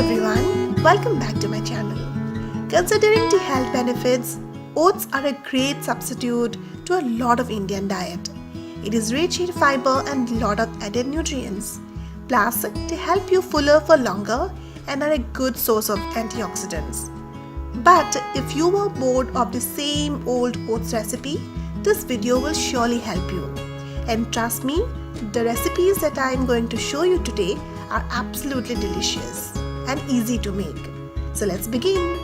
everyone, welcome back to my channel. Considering the health benefits, oats are a great substitute to a lot of Indian diet. It is rich in fiber and lot of added nutrients. Plus, they help you fuller for longer and are a good source of antioxidants. But if you are bored of the same old oats recipe, this video will surely help you. And trust me, the recipes that I am going to show you today are absolutely delicious and easy to make. So let's begin.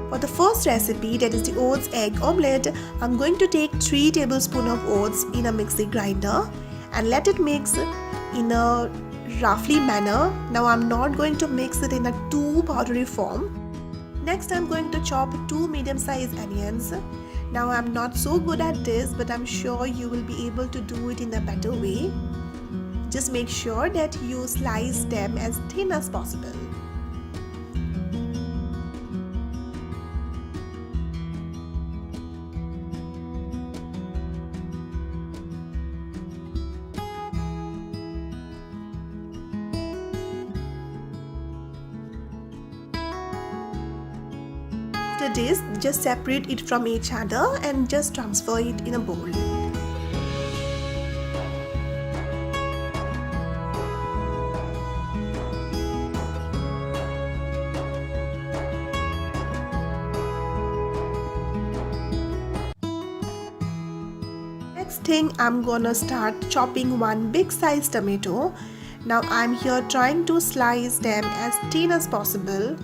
For the first recipe, that is the oats egg omelette, I'm going to take 3 tablespoons of oats in a mixie grinder and let it mix in a roughly manner. Now I'm not going to mix it in a too powdery form. Next I'm going to chop 2 medium-sized onions. Now I'm not so good at this, but I'm sure you will be able to do it in a better way. Just make sure that you slice them as thin as possible. After this, just separate it from each other and just transfer it in a bowl. Next thing, I'm gonna start chopping 1 big size tomato. Now I'm here trying to slice them as thin as possible.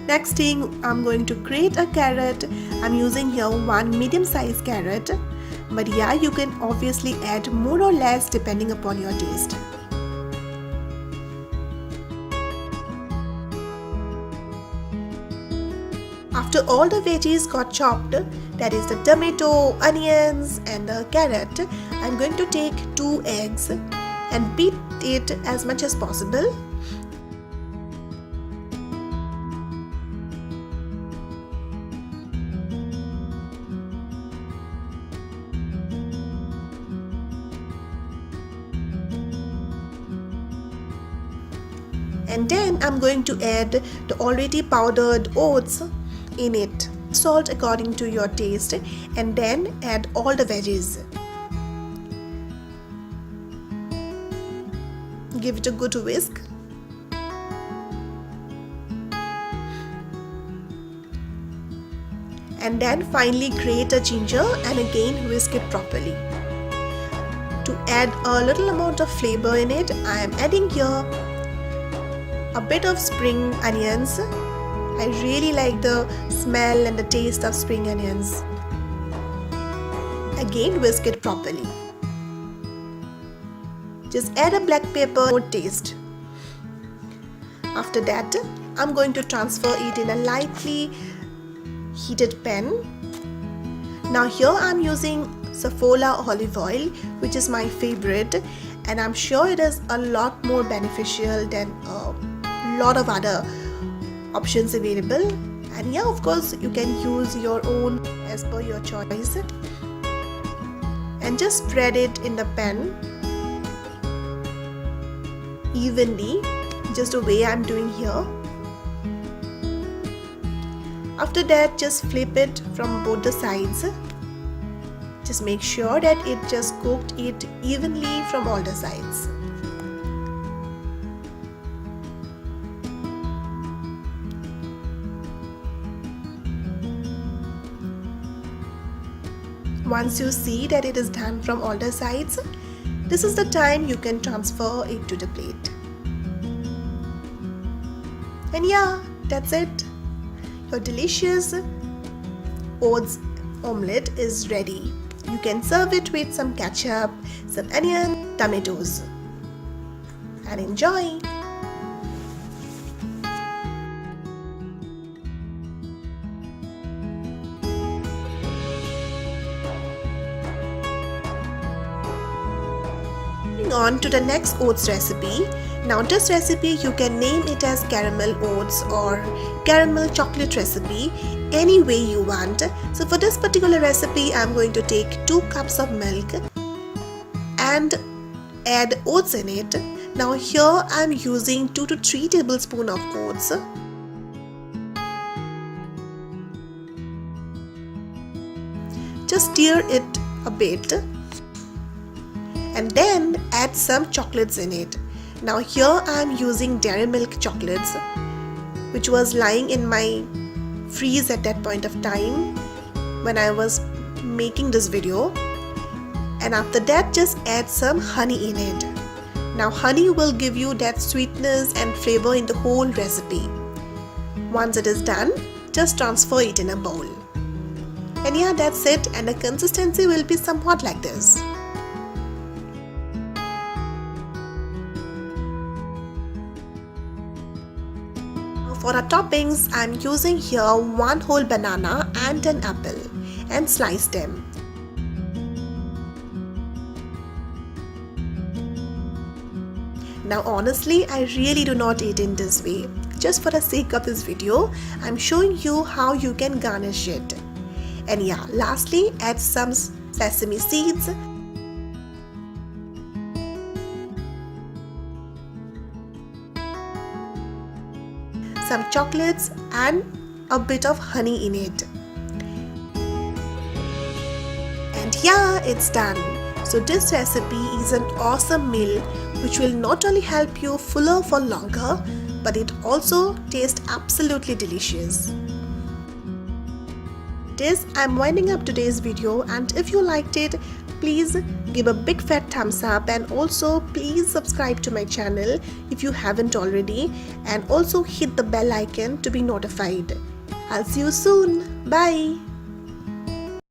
Next thing, I'm going to grate a carrot. I'm using here 1 medium-sized carrot. But yeah, you can obviously add more or less depending upon your taste. After all the veggies got chopped, that is the tomato, onions and the carrot, I'm going to take 2 eggs and beat it as much as possible. And then I'm going to add the already powdered oats in it. Salt according to your taste, and then add all the veggies. Give it a good whisk. And then finally grate a ginger and again whisk it properly. To add a little amount of flavor in it, I am adding here a bit of spring onions. I really like the smell and the taste of spring onions. Again whisk it properly. Just add a black pepper for taste. After that, I'm going to transfer it in a lightly heated pan. Now here I'm using Saffola olive oil, which is my favorite, and I'm sure it is a lot more beneficial than lot of other options available. And yeah, of course you can use your own as per your choice, and just spread it in the pan evenly, just the way I'm doing here. After that, just flip it from both the sides. Just make sure that it just cooked it evenly from all the sides. Once you see that it is done from all the sides, this is the time you can transfer it to the plate. And yeah, that's it. Your delicious oats omelette is ready. You can serve it with some ketchup, some onion, tomatoes, and enjoy. Moving on to the next oats recipe. Now this recipe you can name it as caramel oats or caramel chocolate recipe, any way you want. So for this particular recipe I'm going to take 2 cups of milk and add oats in it. Now here I'm using 2 to 3 tablespoons of oats. Just stir it a bit and then add some chocolates in it. Now here I am using dairy milk chocolates which was lying in my freeze at that point of time when I was making this video, and after that just add some honey in it. Now honey will give you that sweetness and flavor in the whole recipe. Once it is done, just transfer it in a bowl. And yeah, that's it, and the consistency will be somewhat like this. For our toppings, I'm using here 1 whole banana and an apple and slice them. Now honestly, I really do not eat in this way. Just for the sake of this video, I'm showing you how you can garnish it. And yeah, lastly, add some sesame seeds, some chocolates and a bit of honey in it. And yeah, it's done. So this recipe is an awesome meal which will not only help you fuller for longer, but it also tastes absolutely delicious. This, I'm winding up today's video, and if you liked it, please give a big fat thumbs up, and also please subscribe to my channel if you haven't already, and also hit the bell icon to be notified. I'll see you soon. Bye.